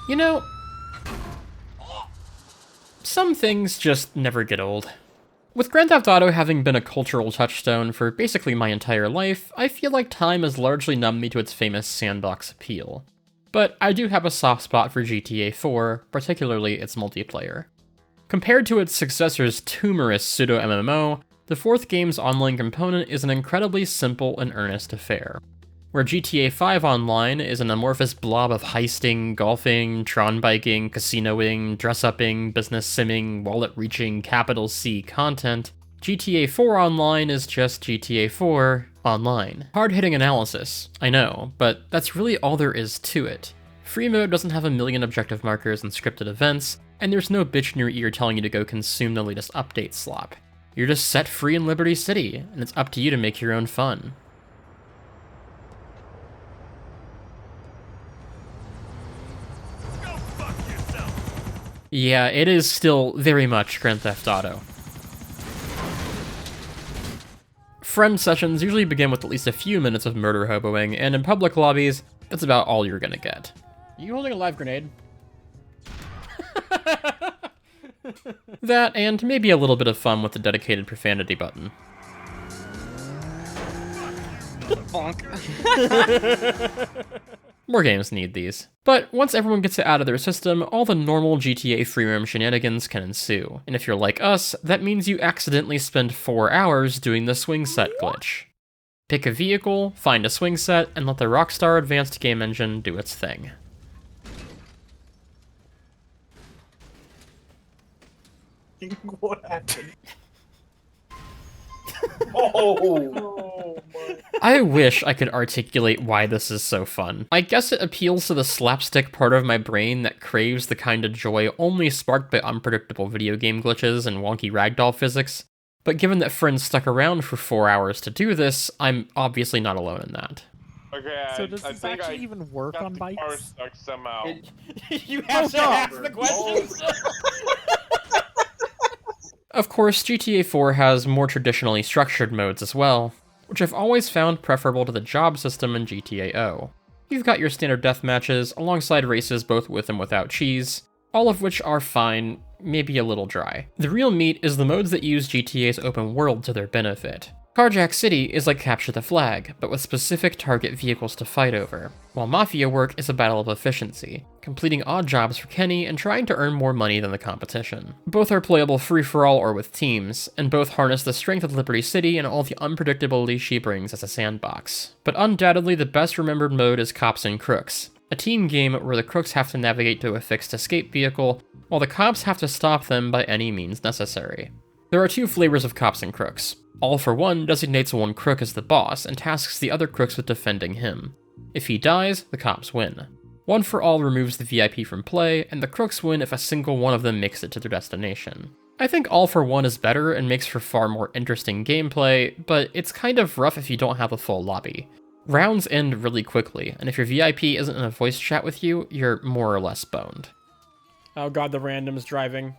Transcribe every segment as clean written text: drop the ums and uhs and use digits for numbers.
You know, some things just never get old. With Grand Theft Auto having been a cultural touchstone for basically my entire life, I feel like time has largely numbed me to its famous sandbox appeal. But I do have a soft spot for GTA 4, particularly its multiplayer. Compared to its successor's tumorous pseudo-MMO, the fourth game's online component is an incredibly simple and earnest affair. Where GTA 5 Online is an amorphous blob of heisting, golfing, Tron biking, casinoing, dress-upping, business simming, wallet-reaching, capital C content, GTA 4 Online is just GTA 4 Online. Hard-hitting analysis, I know, but that's really all there is to it. Free mode doesn't have a million objective markers and scripted events, and there's no bitch in your ear telling you to go consume the latest update slop. You're just set free in Liberty City, and it's up to you to make your own fun. Yeah, it is still very much Grand Theft Auto. Friend sessions usually begin with at least a few minutes of murder hoboing, and in public lobbies, that's about all you're gonna get. Are you holding a live grenade? That, and maybe a little bit of fun with the dedicated profanity button. Bonk. More games need these. But once everyone gets it out of their system, all the normal GTA free roam shenanigans can ensue. And if you're like us, that means you accidentally spend 4 hours doing the swing set glitch. Pick a vehicle, find a swing set, and let the Rockstar Advanced Game Engine do its thing. What happened? Oh my. I wish I could articulate why this is so fun. I guess it appeals to the slapstick part of my brain that craves the kind of joy only sparked by unpredictable video game glitches and wonky ragdoll physics. But given that friends stuck around for 4 hours to do this, I'm obviously not alone in that. Okay, So does this actually even work on bikes? Car stuck somehow. You have to ask the questions. Of course, GTA 4 has more traditionally structured modes as well, which I've always found preferable to the job system in GTA O. You've got your standard death matches, alongside races both with and without cheese, all of which are fine, maybe a little dry. The real meat is the modes that use GTA's open world to their benefit. Carjack City is like Capture the Flag, but with specific target vehicles to fight over, while Mafia Work is a battle of efficiency, completing odd jobs for Kenny and trying to earn more money than the competition. Both are playable free-for-all or with teams, and both harness the strength of Liberty City and all the unpredictability she brings as a sandbox. But undoubtedly the best remembered mode is Cops and Crooks, a team game where the crooks have to navigate to a fixed escape vehicle, while the cops have to stop them by any means necessary. There are two flavors of Cops and Crooks. All for One designates one crook as the boss and tasks the other crooks with defending him. If he dies, the cops win. One for All removes the VIP from play, and the crooks win if a single one of them makes it to their destination. I think All for One is better and makes for far more interesting gameplay, but it's kind of rough if you don't have a full lobby. Rounds end really quickly, and if your VIP isn't in a voice chat with you, you're more or less boned. Oh god, the random's driving.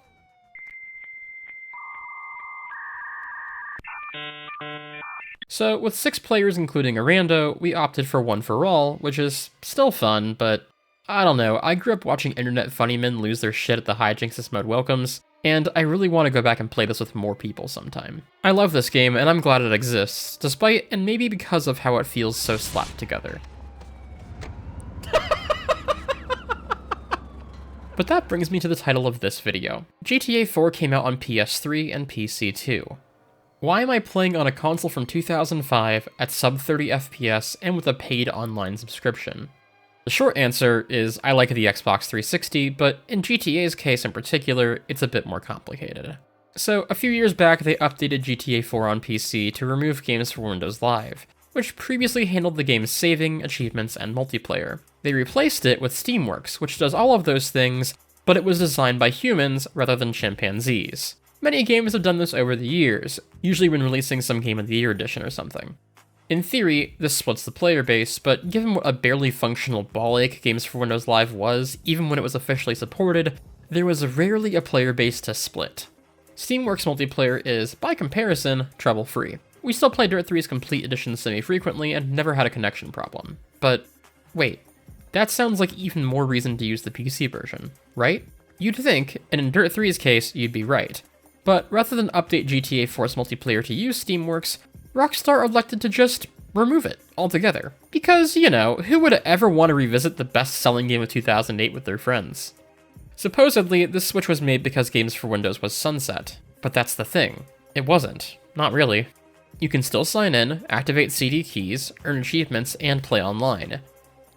So, with 6 players including a rando, we opted for One for All, which is still fun, but I don't know, I grew up watching internet funny men lose their shit at the hijinks this mode welcomes, and I really want to go back and play this with more people sometime. I love this game, and I'm glad it exists, despite and maybe because of how it feels so slapped together. But that brings me to the title of this video. GTA 4 came out on PS3 and PC too. Why am I playing on a console from 2005 at sub 30 FPS and with a paid online subscription? The short answer is I like the Xbox 360, but in GTA's case in particular, it's a bit more complicated. So a few years back, they updated GTA 4 on PC to remove games for Windows Live, which previously handled the game's saving, achievements, and multiplayer. They replaced it with Steamworks, which does all of those things, but it was designed by humans rather than chimpanzees. Many games have done this over the years, usually when releasing some Game of the Year edition or something. In theory, this splits the player base, but given what a barely functional ball ache Games for Windows Live was, even when it was officially supported, there was rarely a player base to split. Steamworks multiplayer is, by comparison, trouble-free. We still play Dirt 3's Complete Edition semi-frequently and never had a connection problem. But, wait, That sounds like even more reason to use the PC version, right? You'd think, and in Dirt 3's case, you'd be right. But rather than update GTA 4's multiplayer to use Steamworks, Rockstar elected to just remove it altogether. Because, you know, who would ever want to revisit the best-selling game of 2008 with their friends? Supposedly, this switch was made because Games for Windows was sunset. But that's the thing. It wasn't. Not really. You can still sign in, activate CD keys, earn achievements, and play online.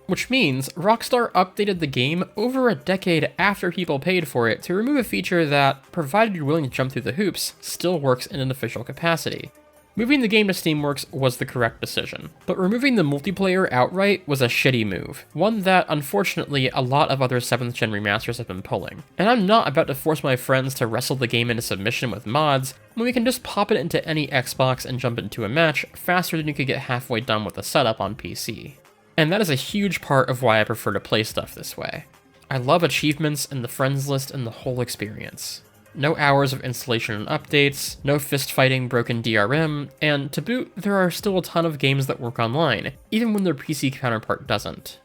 Which means Rockstar updated the game over a decade after people paid for it to remove a feature that, provided you're willing to jump through the hoops, still works in an official capacity. Moving the game to Steamworks was the correct decision, but removing the multiplayer outright was a shitty move, one that, unfortunately, a lot of other 7th gen remasters have been pulling. And I'm not about to force my friends to wrestle the game into submission with mods, when we can just pop it into any Xbox and jump into a match faster than you could get halfway done with the setup on PC. And that is a huge part of why I prefer to play stuff this way. I love achievements and the friends list and the whole experience. No hours of installation and updates, no fist-fighting broken DRM, and to boot, there are still a ton of games that work online, even when their PC counterpart doesn't.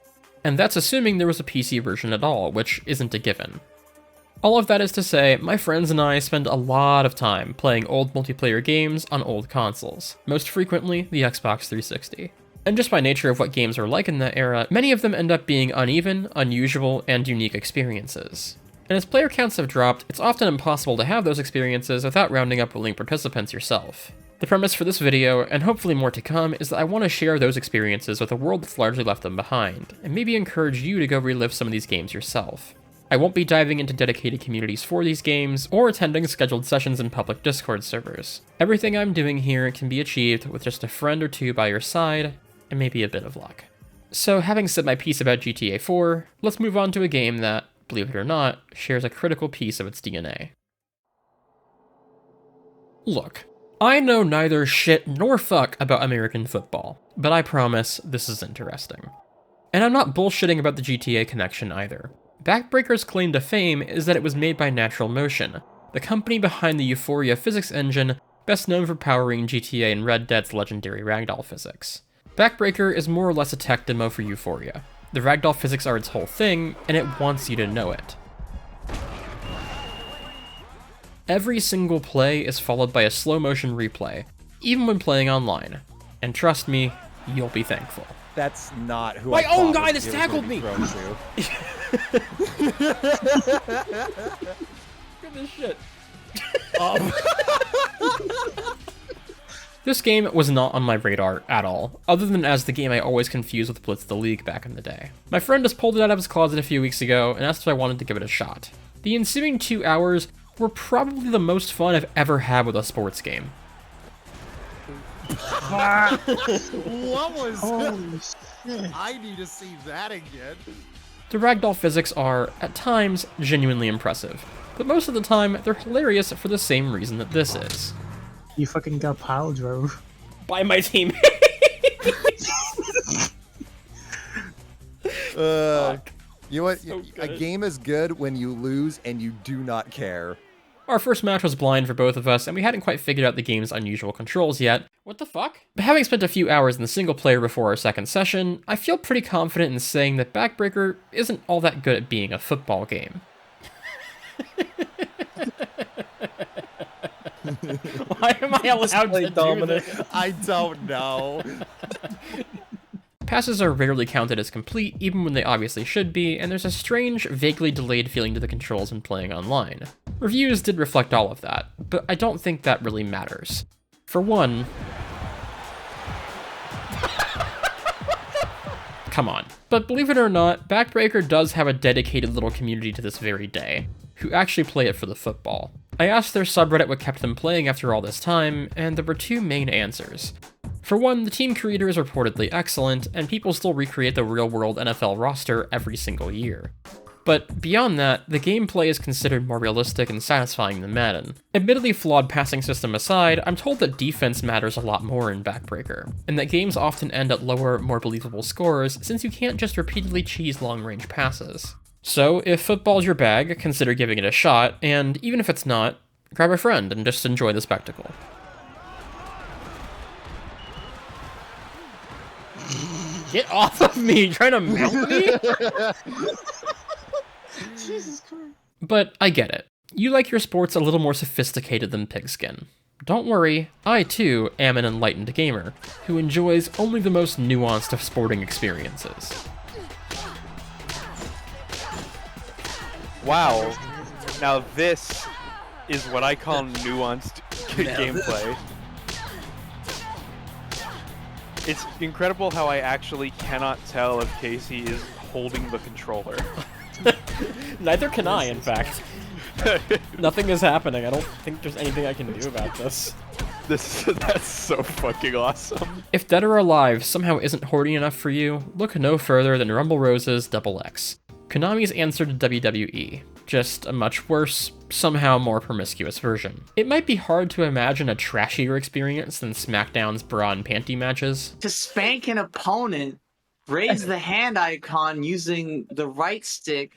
And that's assuming there was a PC version at all, which isn't a given. All of that is to say, my friends and I spend a lot of time playing old multiplayer games on old consoles, most frequently the Xbox 360. And just by nature of what games were like in that era, many of them end up being uneven, unusual, and unique experiences. And as player counts have dropped, it's often impossible to have those experiences without rounding up willing participants yourself. The premise for this video, and hopefully more to come, is that I want to share those experiences with a world that's largely left them behind, and maybe encourage you to go relive some of these games yourself. I won't be diving into dedicated communities for these games, or attending scheduled sessions in public Discord servers. Everything I'm doing here can be achieved with just a friend or two by your side, and maybe a bit of luck. So having said my piece about GTA 4, let's move on to a game that, believe it or not, shares a critical piece of its DNA. Look, I know neither shit nor fuck about American football, but I promise this is interesting. And I'm not bullshitting about the GTA connection either. Backbreaker's claim to fame is that it was made by Natural Motion, the company behind the Euphoria physics engine, best known for powering GTA and Red Dead's legendary ragdoll physics. Backbreaker is more or less a tech demo for Euphoria. The ragdoll physics are its whole thing, and it wants you to know it. Every single play is followed by a slow motion replay, even when playing online. And trust me, you'll be thankful. That's not who My I own thought guy was just gonna tackled be me! thrown to. Look at this shit. This game was not on my radar at all, other than as the game I always confused with Blitz the League back in the day. My friend just pulled it out of his closet a few weeks ago, and asked if I wanted to give it a shot. The ensuing 2 hours were probably the most fun I've ever had with a sports game. What was that? I need to see that again. The ragdoll physics are, at times, genuinely impressive, but most of the time, they're hilarious for the same reason that this is. You fucking got pile drove. By my team. You know what? So A good. game is good when you lose and you do not care. Our first match was blind for both of us, and we hadn't quite figured out the game's unusual controls yet. What the fuck? But having spent a few hours in the single player before our second session, I feel pretty confident in saying that Backbreaker isn't all that good at being a football game. Why am I allowed to do this? I don't know. Passes are rarely counted as complete, even when they obviously should be, and there's a strange, vaguely delayed feeling to the controls when playing online. Reviews did reflect all of that, but I don't think that really matters. For one... Come on. But believe it or not, Backbreaker does have a dedicated little community to this very day, who actually play it for the football. I asked their subreddit what kept them playing after all this time, and there were 2 main answers. For one, the team creator is reportedly excellent, and people still recreate the real-world NFL roster every single year. But beyond that, the gameplay is considered more realistic and satisfying than Madden. Admittedly flawed passing system aside, I'm told that defense matters a lot more in Backbreaker, and that games often end at lower, more believable scores since you can't just repeatedly cheese long-range passes. So, if football's your bag, consider giving it a shot, and even if it's not, grab a friend and just enjoy the spectacle. Get off of me! Trying to mount me? Jesus Christ. But I get it. You like your sports a little more sophisticated than Pigskin. Don't worry, I too am an enlightened gamer, who enjoys only the most nuanced of sporting experiences. Wow. Now this is what I call nuanced gameplay. It's incredible how I actually cannot tell if Kacey is holding the controller. Neither can I, in fact. Nothing is happening. I don't think there's anything I can do about this. That's so fucking awesome. If Dead or Alive somehow isn't horny enough for you, look no further than Rumble Rose's Double X. Konami's answer to WWE, just a much worse, somehow more promiscuous version. It might be hard to imagine a trashier experience than SmackDown's bra and panty matches. To spank an opponent, raise the hand icon using the right stick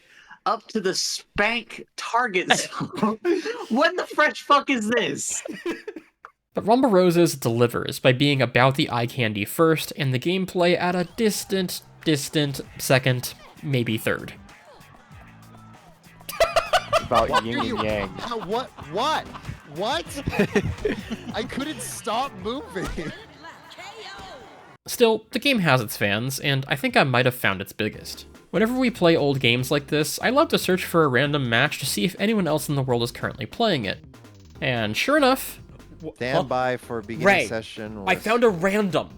up to the spank target zone. What the fresh fuck is this? But Rumble Roses delivers by being about the eye candy first and the gameplay at a distant second, maybe third. About yin and yang. What? I couldn't stop moving. Still, the game has its fans, and I think I might have found its biggest. Whenever we play old games like this, I love to search for a random match to see if anyone else in the world is currently playing it. And sure enough... Stand by for beginning Ray, session. I found a random.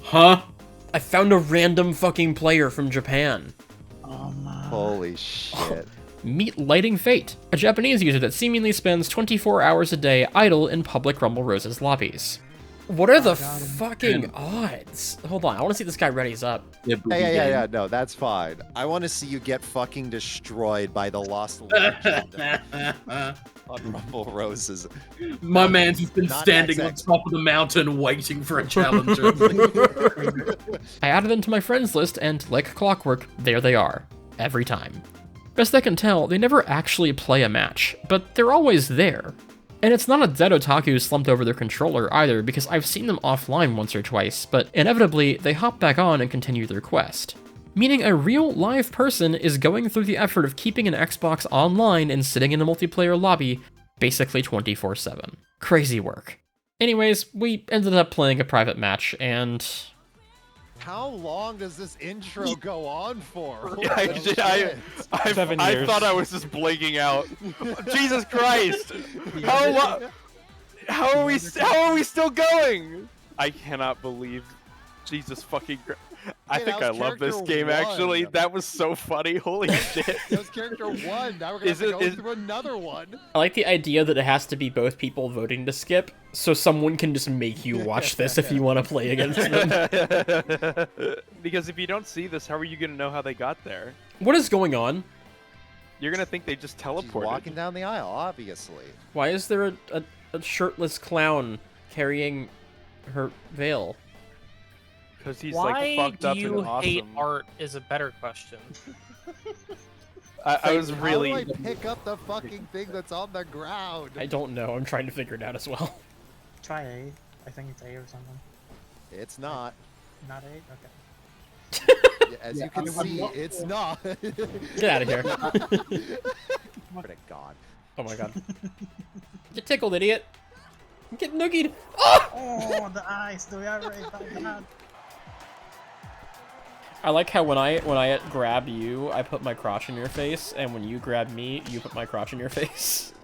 Huh? I found a random fucking player from Japan. Oh my. Holy shit. Meet Lighting Fate, a Japanese user that seemingly spends 24 hours a day idle in public Rumble Roses lobbies. What are the fucking odds? Hold on, I want to see this guy readies up. Yeah, no, that's fine. I want to see you get fucking destroyed by the Lost Legend on Rumble Roses. My man's just been Not standing on XX. top of the mountain waiting for a challenger. I added them to my friends list, and like clockwork, there they are. Every time. Best I can tell, they never actually play a match, but they're always there. And it's not a dead otaku slumped over their controller either, because I've seen them offline once or twice, but inevitably, they hop back on and continue their quest. Meaning a real live person is going through the effort of keeping an Xbox online and sitting in a multiplayer lobby, basically 24/7. Crazy work. Anyways, we ended up playing a private match, and... How long does this intro go on for? I thought I was just blinking out. Jesus Christ! How are we still going? I cannot believe. Jesus fucking Christ. I Hey, think that I was love this character game, actually. one. That was so funny. Holy shit. That was character 1. Now we're gonna have to go through another one. I like the idea that it has to be both people voting to skip, so someone can just make you watch this if you want to play against them. Because if you don't see this, how are you gonna know how they got there? What is going on? You're gonna think they just She's teleported. walking down the aisle, obviously. Why is there a shirtless clown carrying her veil? Because he's Why like fucked do up you and awesome. hate art is a better question. I was How really. do I pick up the fucking thing that's on the ground? I don't know, I'm trying to figure it out as well. Try A. I think it's A or something. It's not. Not A? Okay. As you can see, It's not. Get out of here. Swear to God. Oh my god. Get tickled, idiot. Get noogied. Oh, the eyes, the eye right back. I like how when I grab you, I put my crotch in your face, and when you grab me, you put my crotch in your face.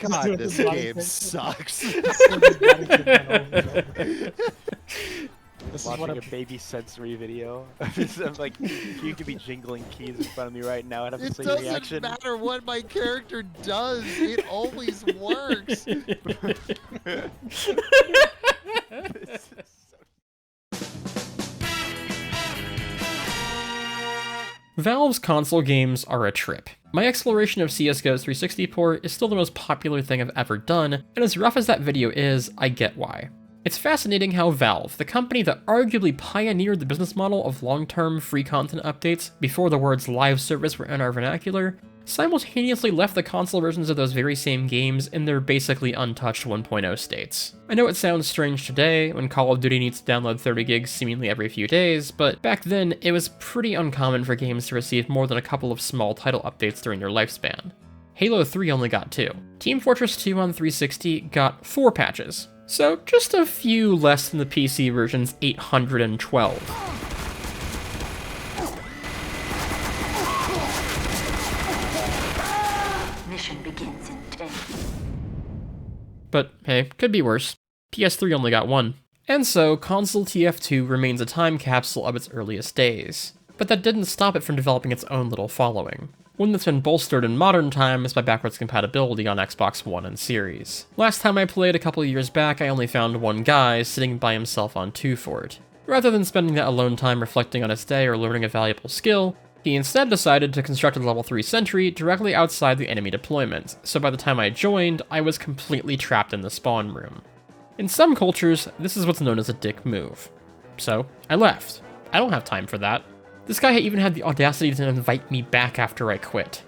God, this game sucks. This is Watching what a baby sensory video. I'm like, you could be jingling keys in front of me right now and have the It same doesn't reaction. matter what my character does. It always works. Valve's console games are a trip. My exploration of CSGO's 360 port is still the most popular thing I've ever done, and as rough as that video is, I get why. It's fascinating how Valve, the company that arguably pioneered the business model of long-term free content updates before the words live service were in our vernacular, simultaneously left the console versions of those very same games in their basically untouched 1.0 states. I know it sounds strange today, when Call of Duty needs to download 30 gigs seemingly every few days, but back then it was pretty uncommon for games to receive more than a couple of small title updates during their lifespan. Halo 3 only got 2. Team Fortress 2 on 360 got 4 patches, so just a few less than the PC version's 812. Begins in 10. But hey, could be worse. PS3 only got 1. And so, console TF2 remains a time capsule of its earliest days. But that didn't stop it from developing its own little following. One that's been bolstered in modern times by backwards compatibility on Xbox One and Series. Last time I played a couple years back, I only found one guy sitting by himself on 2 Fort. Rather than spending that alone time reflecting on his day or learning a valuable skill, he instead decided to construct a level 3 sentry directly outside the enemy deployment, so by the time I joined, I was completely trapped in the spawn room. In some cultures, this is what's known as a dick move. So, I left. I don't have time for that. This guy even had the audacity to invite me back after I quit.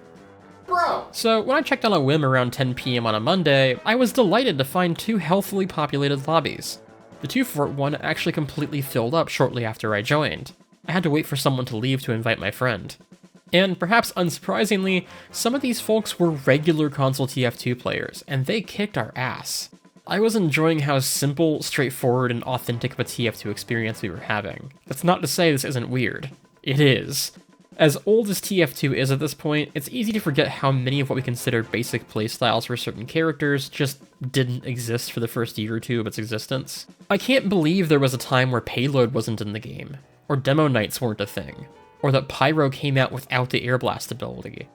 Bro! So, when I checked on a whim around 10 PM on a Monday, I was delighted to find 2 healthily populated lobbies. The 2 Fort one actually completely filled up shortly after I joined. I had to wait for someone to leave to invite my friend. And perhaps unsurprisingly, some of these folks were regular console TF2 players, and they kicked our ass. I was enjoying how simple, straightforward, and authentic of a TF2 experience we were having. That's not to say this isn't weird. It is. As old as TF2 is at this point, it's easy to forget how many of what we consider basic playstyles for certain characters just didn't exist for the first year or two of its existence. I can't believe there was a time where payload wasn't in the game, or demo nights weren't a thing, or that Pyro came out without the air blast ability.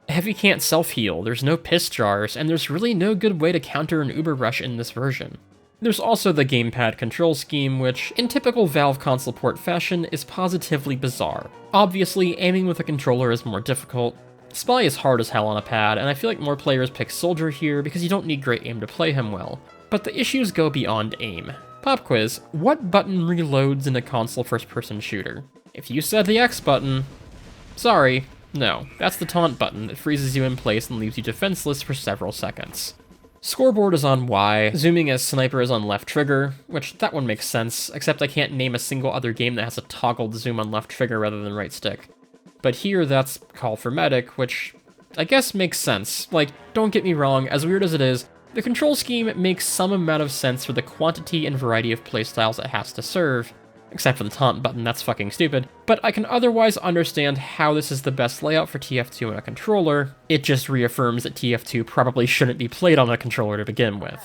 Heavy can't self-heal, there's no piss jars, and there's really no good way to counter an Uber Rush in this version. There's also the gamepad control scheme, which, in typical Valve console port fashion, is positively bizarre. Obviously, aiming with a controller is more difficult. Spy is hard as hell on a pad, and I feel like more players pick Soldier here because you don't need great aim to play him well. But the issues go beyond aim. Pop quiz, what button reloads in a console first-person shooter? If you said the X button, sorry, no, that's the taunt button that freezes you in place and leaves you defenseless for several seconds. Scoreboard is on Y, zooming as sniper is on left trigger, which that one makes sense, except I can't name a single other game that has a toggled zoom on left trigger rather than right stick. But here that's call for medic, which I guess makes sense. Like, don't get me wrong, as weird as it is, the control scheme makes some amount of sense for the quantity and variety of playstyles it has to serve, except for the taunt button, that's fucking stupid, but I can otherwise understand how this is the best layout for TF2 on a controller. It just reaffirms that TF2 probably shouldn't be played on a controller to begin with.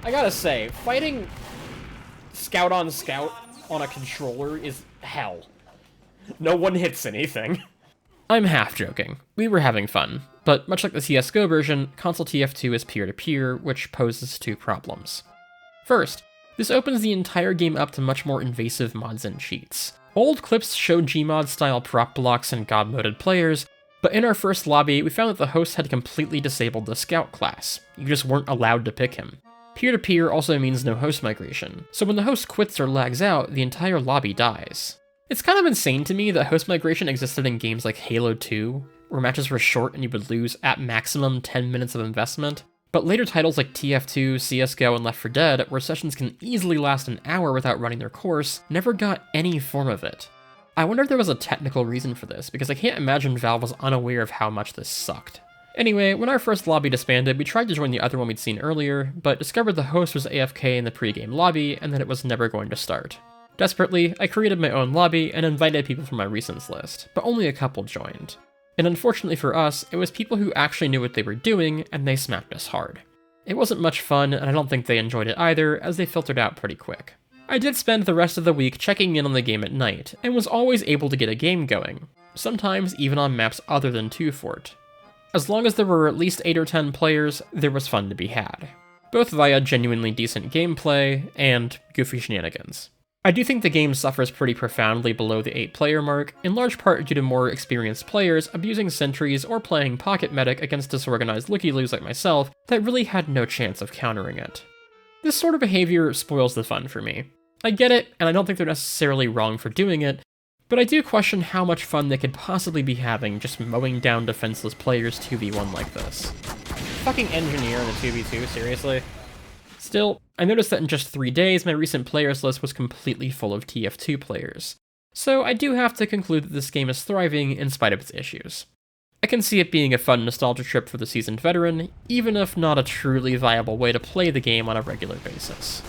I gotta say, fighting scout on scout on a controller is hell. No one hits anything. I'm half joking. We were having fun, but much like the CSGO version, console TF2 is peer-to-peer, which poses 2 problems. First, this opens the entire game up to much more invasive mods and cheats. Old clips showed Gmod style prop blocks and god-moded players, but in our first lobby, we found that the host had completely disabled the scout class. You just weren't allowed to pick him. Peer-to-peer also means no host migration, so when the host quits or lags out, the entire lobby dies. It's kind of insane to me that host migration existed in games like Halo 2, where matches were short and you would lose at maximum 10 minutes of investment, but later titles like TF2, CSGO, and Left 4 Dead, where sessions can easily last an hour without running their course, never got any form of it. I wonder if there was a technical reason for this, because I can't imagine Valve was unaware of how much this sucked. Anyway, when our first lobby disbanded, we tried to join the other one we'd seen earlier, but discovered the host was AFK in the pre-game lobby and that it was never going to start. Desperately, I created my own lobby and invited people from my recents list, but only a couple joined. And unfortunately for us, it was people who actually knew what they were doing, and they smacked us hard. It wasn't much fun, and I don't think they enjoyed it either, as they filtered out pretty quick. I did spend the rest of the week checking in on the game at night, and was always able to get a game going, sometimes even on maps other than 2 Fort. As long as there were at least 8 or 10 players, there was fun to be had, both via genuinely decent gameplay and goofy shenanigans. I do think the game suffers pretty profoundly below the 8-player mark, in large part due to more experienced players abusing sentries or playing pocket medic against disorganized looky-loos like myself that really had no chance of countering it. This sort of behavior spoils the fun for me. I get it, and I don't think they're necessarily wrong for doing it, but I do question how much fun they could possibly be having just mowing down defenseless players 2v1 like this. Fucking engineer in a 2v2, seriously? Still, I noticed that in just 3 days, my recent players list was completely full of TF2 players. So I do have to conclude that this game is thriving in spite of its issues. I can see it being a fun nostalgia trip for the seasoned veteran, even if not a truly viable way to play the game on a regular basis.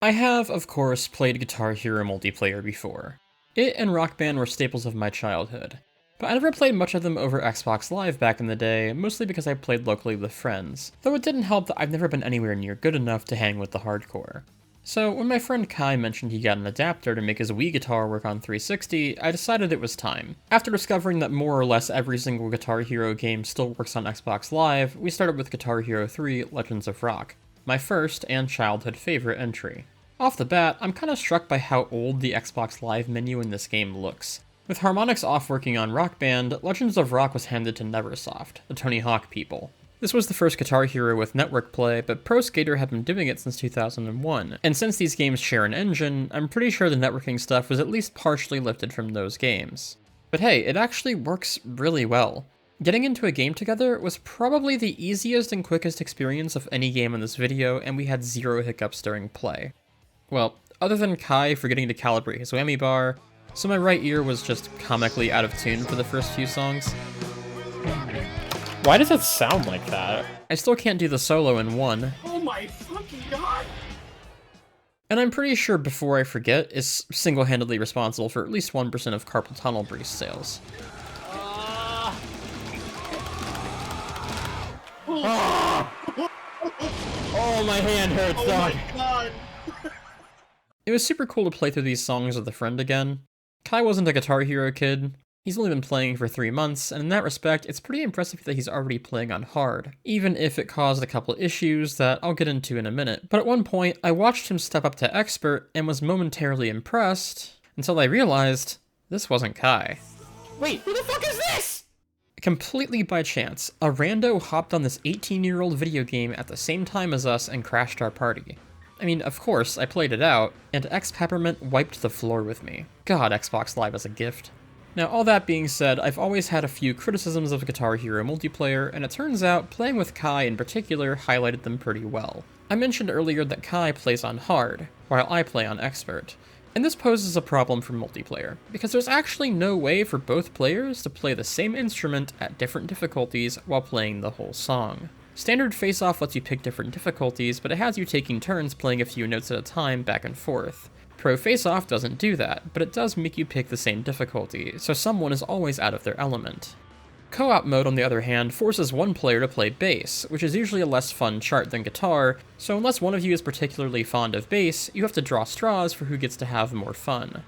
I have, of course, played Guitar Hero multiplayer before. It and Rock Band were staples of my childhood. But I never played much of them over Xbox Live back in the day, mostly because I played locally with friends, though it didn't help that I've never been anywhere near good enough to hang with the hardcore. So when my friend Kai mentioned he got an adapter to make his Wii guitar work on 360, I decided it was time. After discovering that more or less every single Guitar Hero game still works on Xbox Live, we started with Guitar Hero 3 Legends of Rock, my first and childhood favorite entry. Off the bat, I'm kinda struck by how old the Xbox Live menu in this game looks. With harmonics off working on Rock Band, Legends of Rock was handed to Neversoft, the Tony Hawk people. This was the first Guitar Hero with network play, but Pro Skater had been doing it since 2001, and since these games share an engine, I'm pretty sure the networking stuff was at least partially lifted from those games. But hey, it actually works really well. Getting into a game together was probably the easiest and quickest experience of any game in this video, and we had 0 hiccups during play. Well, other than Kai forgetting to calibrate his whammy bar, so my right ear was just comically out of tune for the first few songs. Why does it sound like that? I still can't do the solo in 1. Oh my fucking god! And I'm pretty sure Before I Forget is single-handedly responsible for at least 1% of Carpal Tunnel Breeze sales. Oh, my hand hurts, dog. My god! It was super cool to play through these songs with a friend again. Kai wasn't a Guitar Hero kid. He's only been playing for 3 months, and in that respect, it's pretty impressive that he's already playing on hard, even if it caused a couple issues that I'll get into in a minute. But at one point, I watched him step up to expert and was momentarily impressed, until I realized this wasn't Kai. Wait, who the fuck is this? Completely by chance, a rando hopped on this 18-year-old video game at the same time as us and crashed our party. I mean, of course, I played it out, and X-Peppermint wiped the floor with me. God, Xbox Live is a gift. Now, all that being said, I've always had a few criticisms of Guitar Hero multiplayer, and it turns out playing with Kai in particular highlighted them pretty well. I mentioned earlier that Kai plays on hard, while I play on expert. And this poses a problem for multiplayer, because there's actually no way for both players to play the same instrument at different difficulties while playing the whole song. Standard Face-Off lets you pick different difficulties, but it has you taking turns playing a few notes at a time back and forth. Pro Face-Off doesn't do that, but it does make you pick the same difficulty, so someone is always out of their element. Co-op mode, on the other hand, forces one player to play bass, which is usually a less fun chart than guitar, so unless one of you is particularly fond of bass, you have to draw straws for who gets to have more fun.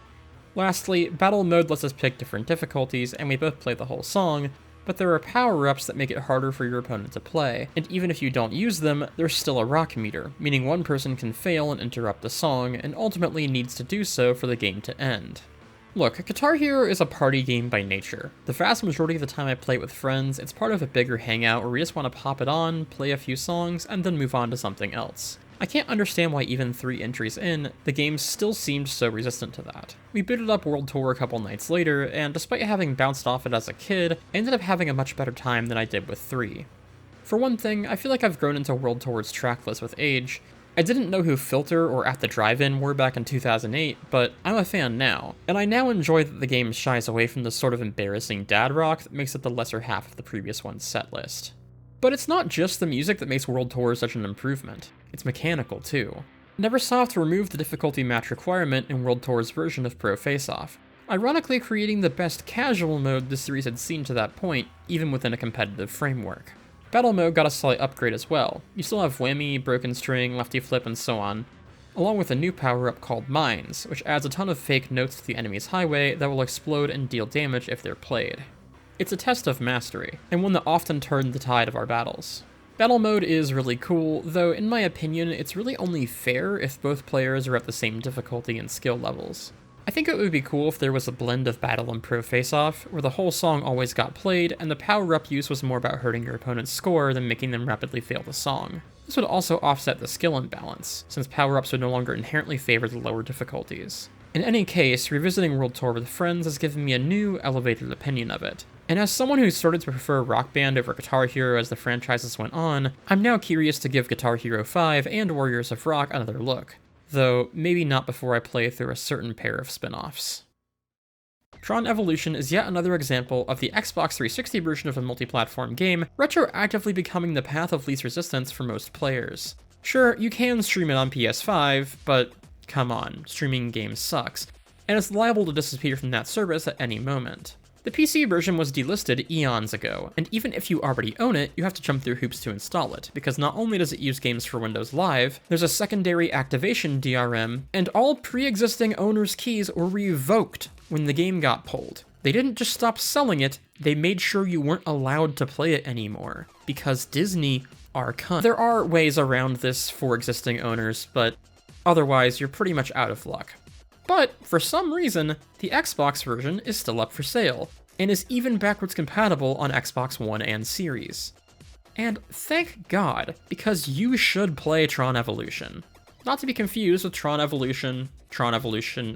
Lastly, battle mode lets us pick different difficulties, and we both play the whole song, but there are power-ups that make it harder for your opponent to play, and even if you don't use them, there's still a rock meter, meaning one person can fail and interrupt the song, and ultimately needs to do so for the game to end. Look, Guitar Hero is a party game by nature. The vast majority of the time I play it with friends, it's part of a bigger hangout where we just want to pop it on, play a few songs, and then move on to something else. I can't understand why even 3 entries in, the game still seemed so resistant to that. We booted up World Tour a couple nights later, and despite having bounced off it as a kid, I ended up having a much better time than I did with 3. For one thing, I feel like I've grown into World Tour's tracklist with age. I didn't know who Filter or At the Drive-In were back in 2008, but I'm a fan now, and I now enjoy that the game shies away from the sort of embarrassing dad rock that makes it the lesser half of the previous one's setlist. But it's not just the music that makes World Tour such an improvement, it's mechanical too. Neversoft removed the difficulty match requirement in World Tour's version of Pro Face-Off, ironically creating the best casual mode the series had seen to that point, even within a competitive framework. Battle mode got a slight upgrade as well. You still have whammy, broken string, lefty flip, and so on, along with a new power-up called Mines, which adds a ton of fake notes to the enemy's highway that will explode and deal damage if they're played. It's a test of mastery, and one that often turned the tide of our battles. Battle mode is really cool, though in my opinion, it's really only fair if both players are at the same difficulty and skill levels. I think it would be cool if there was a blend of battle and pro face-off, where the whole song always got played, and the power-up use was more about hurting your opponent's score than making them rapidly fail the song. This would also offset the skill imbalance, since power-ups would no longer inherently favor the lower difficulties. In any case, revisiting World Tour with friends has given me a new, elevated opinion of it. And as someone who started to prefer Rock Band over Guitar Hero as the franchises went on, I'm now curious to give Guitar Hero 5 and Warriors of Rock another look, though maybe not before I play through a certain pair of spin-offs. Tron Evolution is yet another example of the Xbox 360 version of a multi-platform game retroactively becoming the path of least resistance for most players. Sure, you can stream it on PS5, but come on, streaming games sucks, and it's liable to disappear from that service at any moment. The PC version was delisted eons ago, and even if you already own it, you have to jump through hoops to install it, because not only does it use games for Windows Live, there's a secondary activation DRM, and all pre-existing owners' keys were revoked when the game got pulled. They didn't just stop selling it, they made sure you weren't allowed to play it anymore, because Disney are cunts. There are ways around this for existing owners, but otherwise you're pretty much out of luck. But, for some reason, the Xbox version is still up for sale, and is even backwards compatible on Xbox One and Series. And thank God, because you should play Tron Evolution. Not to be confused with Tron Evolution,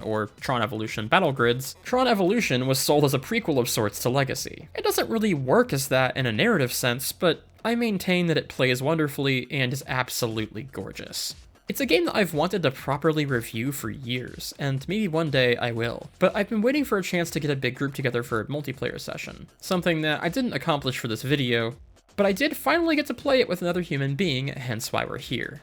or Tron Evolution Battle Grids, Tron Evolution was sold as a prequel of sorts to Legacy. It doesn't really work as that in a narrative sense, but I maintain that it plays wonderfully and is absolutely gorgeous. It's a game that I've wanted to properly review for years, and maybe one day I will. But I've been waiting for a chance to get a big group together for a multiplayer session, something that I didn't accomplish for this video, but I did finally get to play it with another human being, hence why we're here.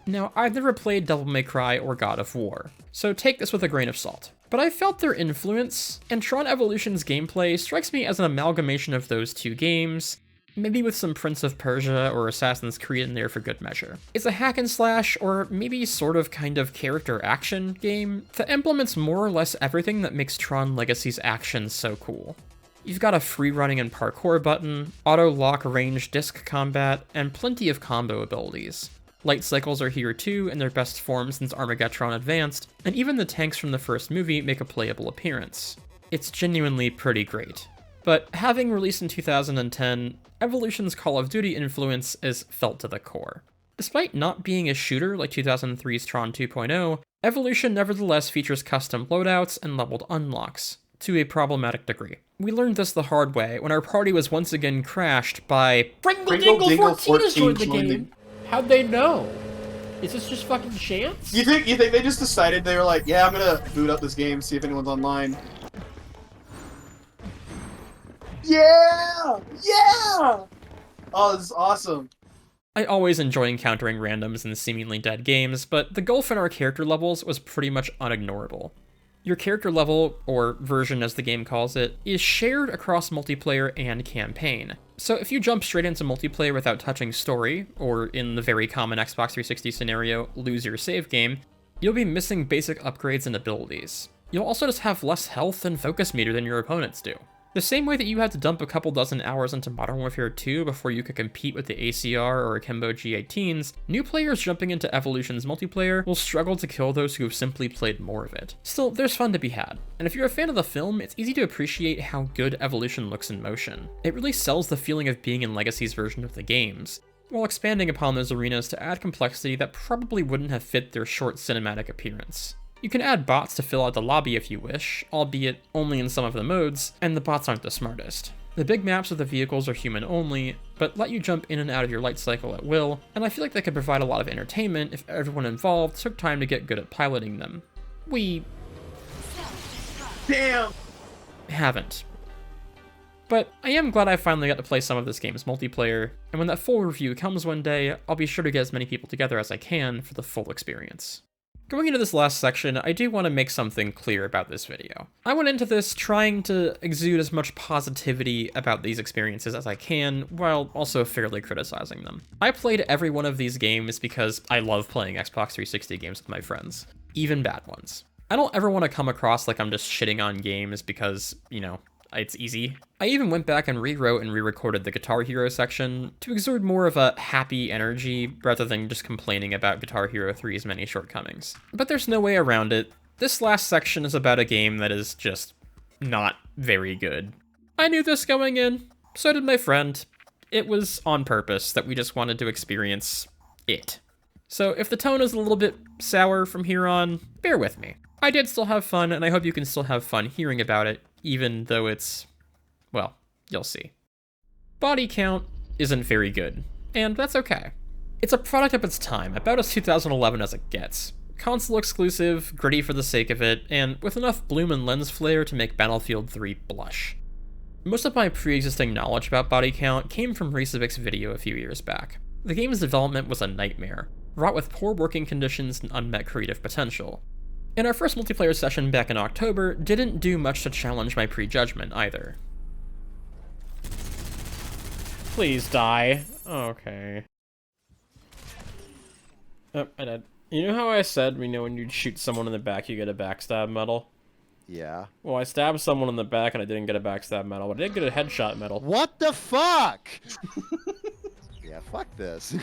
Now, I've never played Devil May Cry or God of War, so take this with a grain of salt. But I felt their influence, and Tron Evolution's gameplay strikes me as an amalgamation of those two games, maybe with some Prince of Persia or Assassin's Creed in there for good measure. It's a hack and slash, or maybe sort of kind of character action game that implements more or less everything that makes Tron Legacy's action so cool. You've got a free running and parkour button, auto lock range disc combat, and plenty of combo abilities. Light cycles are here too, in their best form since Armageddon Advanced, and even the tanks from the first movie make a playable appearance. It's genuinely pretty great. But having released in 2010, Evolution's Call of Duty influence is felt to the core. Despite not being a shooter like 2003's Tron 2.0, Evolution nevertheless features custom loadouts and leveled unlocks, to a problematic degree. We learned this the hard way when our party was once again crashed by Pringle Dingle 14 has joined the joined game. How'd they know? Is this just fucking chance? You think they just decided, they were like, yeah, I'm gonna boot up this game, see if anyone's online. Yeah! Yeah! Oh, this is awesome. I always enjoy encountering randoms in seemingly dead games, but the gulf in our character levels was pretty much unignorable. Your character level, or version as the game calls it, is shared across multiplayer and campaign. So if you jump straight into multiplayer without touching story, or in the very common Xbox 360 scenario, lose your save game, you'll be missing basic upgrades and abilities. You'll also just have less health and focus meter than your opponents do. The same way that you had to dump a couple dozen hours into Modern Warfare 2 before you could compete with the ACR or Akimbo G18s, new players jumping into Evolution's multiplayer will struggle to kill those who have simply played more of it. Still, there's fun to be had, and if you're a fan of the film, it's easy to appreciate how good Evolution looks in motion. It really sells the feeling of being in Legacy's version of the games, while expanding upon those arenas to add complexity that probably wouldn't have fit their short cinematic appearance. You can add bots to fill out the lobby if you wish, albeit only in some of the modes, and the bots aren't the smartest. The big maps of the vehicles are human only, but let you jump in and out of your light cycle at will, and I feel like they could provide a lot of entertainment if everyone involved took time to get good at piloting them. We haven't. But I am glad I finally got to play some of this game's multiplayer, and when that full review comes one day, I'll be sure to get as many people together as I can for the full experience. Going into this last section, I do want to make something clear about this video. I went into this trying to exude as much positivity about these experiences as I can, while also fairly criticizing them. I played every one of these games because I love playing Xbox 360 games with my friends, even bad ones. I don't ever want to come across like I'm just shitting on games because, you know, It's easy. I even went back and rewrote and re-recorded the Guitar Hero section to exude more of a happy energy rather than just complaining about Guitar Hero 3's many shortcomings. But there's no way around it. This last section is about a game that is just not very good. I knew this going in, so did my friend. It was on purpose that we just wanted to experience it. So if the tone is a little bit sour from here on, bear with me. I did still have fun, and I hope you can still have fun hearing about it, even though it's, well, you'll see. Bodycount isn't very good, and that's okay. It's a product of its time, about as 2011 as it gets. Console exclusive, gritty for the sake of it, and with enough bloom and lens flare to make Battlefield 3 blush. Most of my pre-existing knowledge about Bodycount came from Reesevic's video a few years back. The game's development was a nightmare, wrought with poor working conditions and unmet creative potential. And our first multiplayer session back in October didn't do much to challenge my prejudgment either. Please die. Okay. Oh, I did. You know how I said, when you shoot someone in the back, you get a backstab medal? Yeah. Well, I stabbed someone in the back and I didn't get a backstab medal, but I did get a headshot medal. What the fuck? Yeah, fuck this.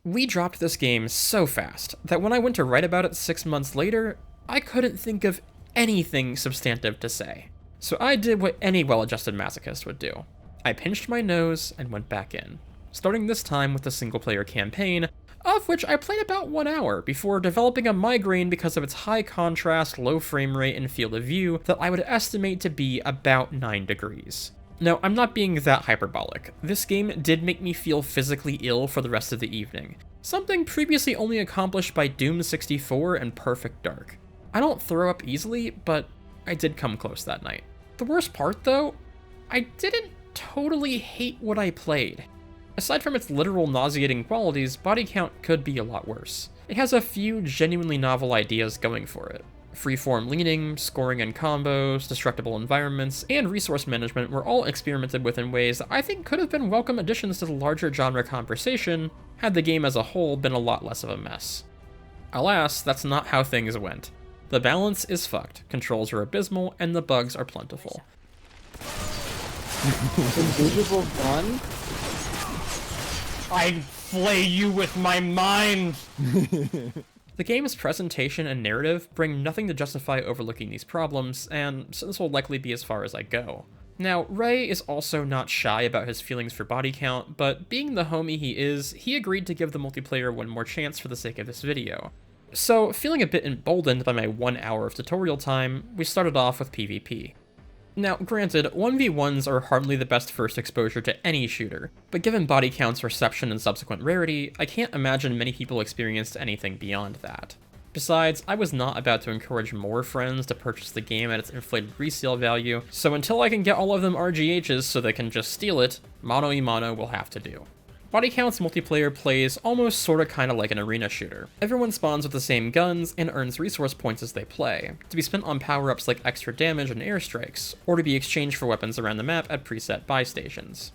We dropped this game so fast that when I went to write about it 6 months later, I couldn't think of anything substantive to say. So I did what any well-adjusted masochist would do. I pinched my nose and went back in, starting this time with the single-player campaign, of which I played about 1 hour before developing a migraine because of its high contrast, low frame rate, and field of view that I would estimate to be about 9 degrees. No, I'm not being that hyperbolic. This game did make me feel physically ill for the rest of the evening, something previously only accomplished by Doom 64 and Perfect Dark. I don't throw up easily, but I did come close that night. The worst part, though, I didn't totally hate what I played. Aside from its literal nauseating qualities, Bodycount could be a lot worse. It has a few genuinely novel ideas going for it. Freeform leaning, scoring and combos, destructible environments, and resource management were all experimented with in ways that I think could have been welcome additions to the larger genre conversation had the game as a whole been a lot less of a mess. Alas, that's not how things went. The balance is fucked, controls are abysmal, and the bugs are plentiful. Invisible gun? I flay you with my mind! The game's presentation and narrative bring nothing to justify overlooking these problems, and so this will likely be as far as I go. Now, Ray is also not shy about his feelings for Bodycount, but being the homie he is, he agreed to give the multiplayer one more chance for the sake of this video. So, feeling a bit emboldened by my 1 hour of tutorial time, we started off with PvP. Now, granted, 1v1s are hardly the best first exposure to any shooter, but given Bodycount's reception and subsequent rarity, I can't imagine many people experienced anything beyond that. Besides, I was not about to encourage more friends to purchase the game at its inflated resale value, so until I can get all of them RGHs so they can just steal it, mono-y-mono will have to do. Bodycount's multiplayer plays almost sorta kinda like an arena shooter. Everyone spawns with the same guns and earns resource points as they play, to be spent on power-ups like extra damage and airstrikes, or to be exchanged for weapons around the map at preset buy stations.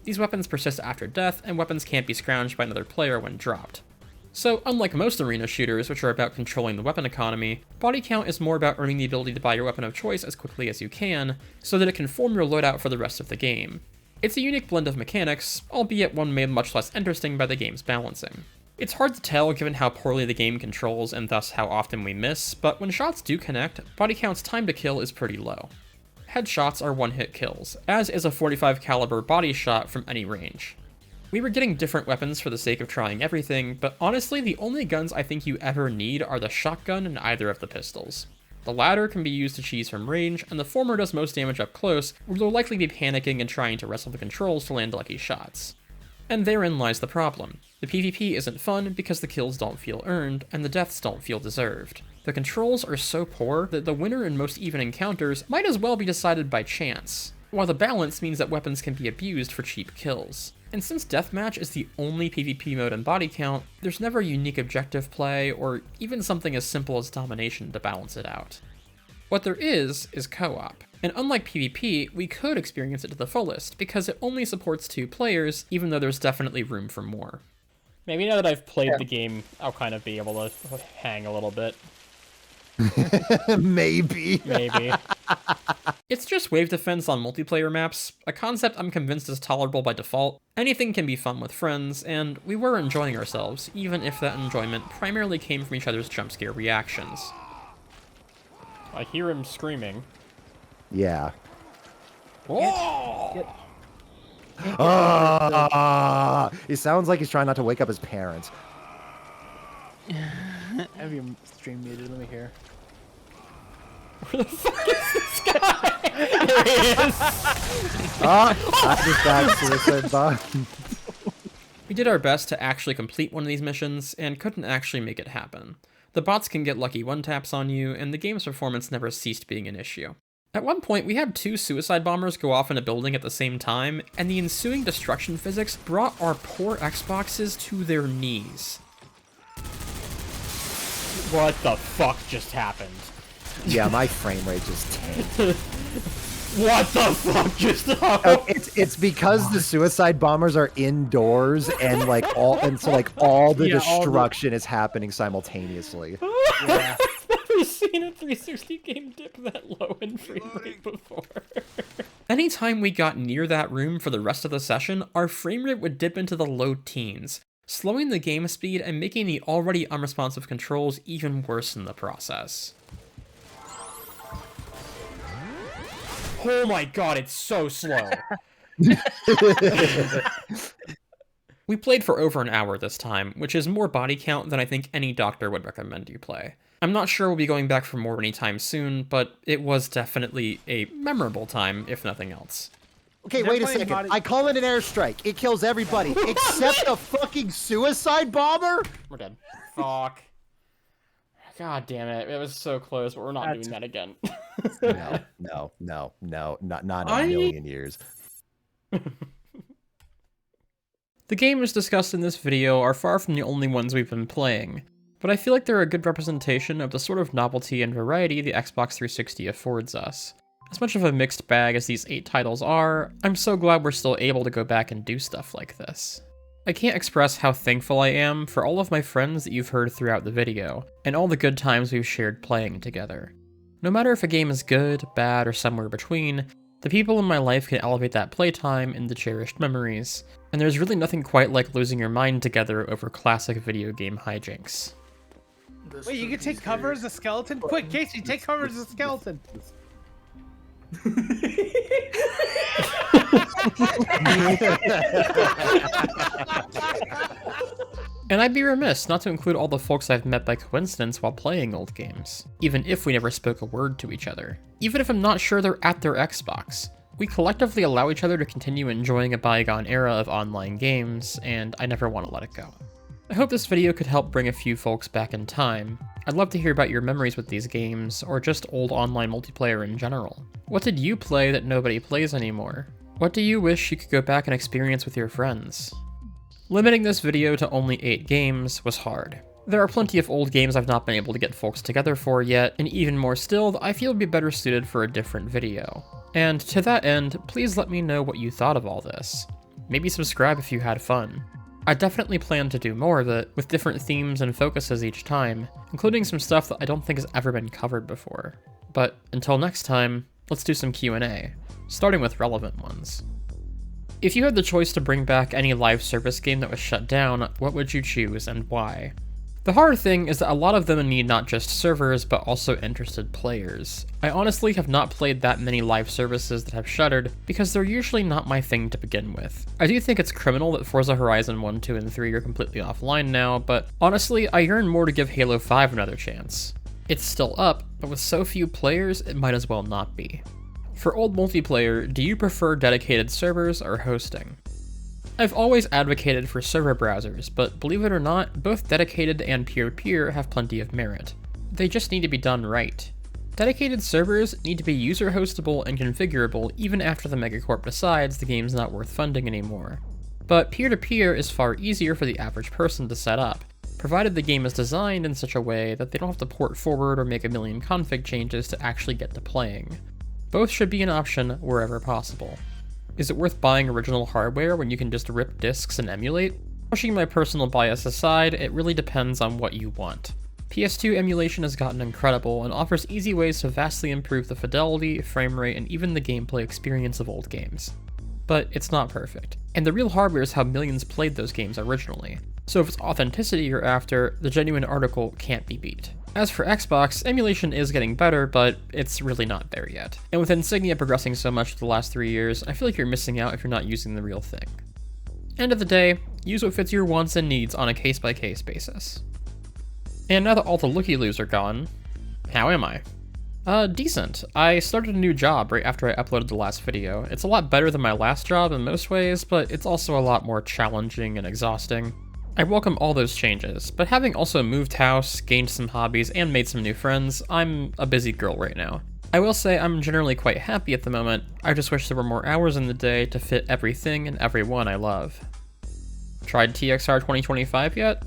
These weapons persist after death, and weapons can't be scrounged by another player when dropped. So, unlike most arena shooters, which are about controlling the weapon economy, Bodycount is more about earning the ability to buy your weapon of choice as quickly as you can, so that it can form your loadout for the rest of the game. It's a unique blend of mechanics, albeit one made much less interesting by the game's balancing. It's hard to tell given how poorly the game controls and thus how often we miss, but when shots do connect, Bodycount's time to kill is pretty low. Headshots are one-hit kills, as is a 45 caliber body shot from any range. We were getting different weapons for the sake of trying everything, but honestly the only guns I think you ever need are the shotgun and either of the pistols. The latter can be used to cheese from range, and the former does most damage up close, where you'll likely be panicking and trying to wrestle the controls to land lucky shots. And therein lies the problem. The PvP isn't fun because the kills don't feel earned, and the deaths don't feel deserved. The controls are so poor that the winner in most even encounters might as well be decided by chance, while the balance means that weapons can be abused for cheap kills. And since Deathmatch is the only PvP mode in Bodycount, there's never unique objective play, or even something as simple as domination to balance it out. What there is co-op, and unlike PvP, we could experience it to the fullest, because it only supports 2 players, even though there's definitely room for more. Maybe now that I've played the game, I'll kind of be able to hang a little bit. Maybe. Maybe. It's just wave defense on multiplayer maps, a concept I'm convinced is tolerable by default. Anything can be fun with friends, and we were enjoying ourselves, even if that enjoyment primarily came from each other's jump scare reactions. I hear him screaming. Yeah. Whoa! It sounds like he's trying not to wake up his parents. Have your stream muted? Let me hear. Where the fuck is this guy? There he is! I just got suicide bomb. We did our best to actually complete one of these missions, and couldn't actually make it happen. The bots can get lucky one-taps on you, and the game's performance never ceased being an issue. At one point, we had 2 suicide bombers go off in a building at the same time, and the ensuing destruction physics brought our poor Xboxes to their knees. What the fuck just happened? Yeah, my frame rate just tanked. What the fuck just happened? Oh, it's because the suicide bombers are indoors and all the destruction is happening simultaneously. Yeah. I've never seen a 360 game dip that low in frame rate before. Anytime we got near that room for the rest of the session, our frame rate would dip into the low teens, slowing the game speed and making the already unresponsive controls even worse in the process. Oh my god, it's so slow. We played for over an hour this time, which is more body count than I think any doctor would recommend you play. I'm not sure we'll be going back for more anytime soon, but it was definitely a memorable time, if nothing else. Okay, wait a second. I call it an airstrike. It kills everybody except a fucking suicide bomber? We're dead. Fuck. God damn it. It was so close, but we're not doing that again. No, not in a million years. The games discussed in this video are far from the only ones we've been playing, but I feel like they're a good representation of the sort of novelty and variety the Xbox 360 affords us. As much of a mixed bag as these 8 titles are, I'm so glad we're still able to go back and do stuff like this. I can't express how thankful I am for all of my friends that you've heard throughout the video, and all the good times we've shared playing together. No matter if a game is good, bad, or somewhere between, the people in my life can elevate that playtime into cherished memories, and there's really nothing quite like losing your mind together over classic video game hijinks. Wait, you can take cover as a skeleton? Quick, Kacey, take cover as a skeleton. And I'd be remiss not to include all the folks I've met by coincidence while playing old games, even if we never spoke a word to each other. Even if I'm not sure they're at their Xbox. We collectively allow each other to continue enjoying a bygone era of online games, and I never want to let it go. I hope this video could help bring a few folks back in time. I'd love to hear about your memories with these games, or just old online multiplayer in general. What did you play that nobody plays anymore? What do you wish you could go back and experience with your friends? Limiting this video to only 8 games was hard. There are plenty of old games I've not been able to get folks together for yet, and even more still that I feel would be better suited for a different video. And to that end, please let me know what you thought of all this. Maybe subscribe if you had fun. I definitely plan to do more of it, with different themes and focuses each time, including some stuff that I don't think has ever been covered before. But until next time, let's do some Q&A, starting with relevant ones. If you had the choice to bring back any live service game that was shut down, what would you choose and why? The hard thing is that a lot of them need not just servers, but also interested players. I honestly have not played that many live services that have shuttered, because they're usually not my thing to begin with. I do think it's criminal that Forza Horizon 1, 2, and 3 are completely offline now, but honestly, I yearn more to give Halo 5 another chance. It's still up, but with so few players, it might as well not be. For old multiplayer, do you prefer dedicated servers or hosting? I've always advocated for server browsers, but believe it or not, both dedicated and peer-to-peer have plenty of merit. They just need to be done right. Dedicated servers need to be user-hostable and configurable even after the megacorp decides the game's not worth funding anymore. But peer-to-peer is far easier for the average person to set up, provided the game is designed in such a way that they don't have to port forward or make a million config changes to actually get to playing. Both should be an option wherever possible. Is it worth buying original hardware when you can just rip discs and emulate? Pushing my personal bias aside, it really depends on what you want. PS2 emulation has gotten incredible and offers easy ways to vastly improve the fidelity, frame rate, and even the gameplay experience of old games. But it's not perfect, and the real hardware is how millions played those games originally, so if it's authenticity you're after, the genuine article can't be beat. As for Xbox, emulation is getting better, but it's really not there yet. And with Insignia progressing so much the last 3 years, I feel like you're missing out if you're not using the real thing. End of the day, use what fits your wants and needs on a case-by-case basis. And now that all the looky-loos are gone, how am I? Decent. I started a new job right after I uploaded the last video. It's a lot better than my last job in most ways, but it's also a lot more challenging and exhausting. I welcome all those changes, but having also moved house, gained some hobbies, and made some new friends, I'm a busy girl right now. I will say I'm generally quite happy at the moment, I just wish there were more hours in the day to fit everything and everyone I love. Tried TXR 2025 yet?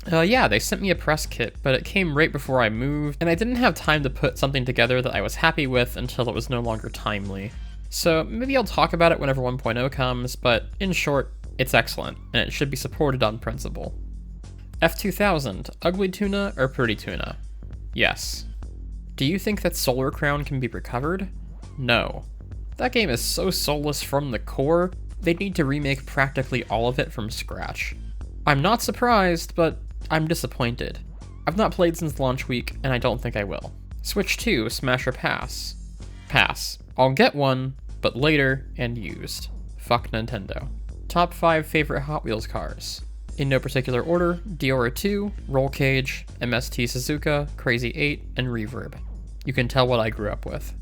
Yeah, they sent me a press kit, but it came right before I moved, and I didn't have time to put something together that I was happy with until it was no longer timely. So maybe I'll talk about it whenever 1.0 comes, but in short, it's excellent, and it should be supported on principle. F2000, ugly tuna or pretty tuna? Yes. Do you think that Solar Crown can be recovered? No. That game is so soulless from the core, they'd need to remake practically all of it from scratch. I'm not surprised, but I'm disappointed. I've not played since launch week, and I don't think I will. Switch 2, Smash or Pass? Pass. I'll get one, but later and used. Fuck Nintendo. Top 5 favorite Hot Wheels cars. In no particular order, Diora 2, Roll Cage, MST Suzuka, Crazy 8, and Reverb. You can tell what I grew up with.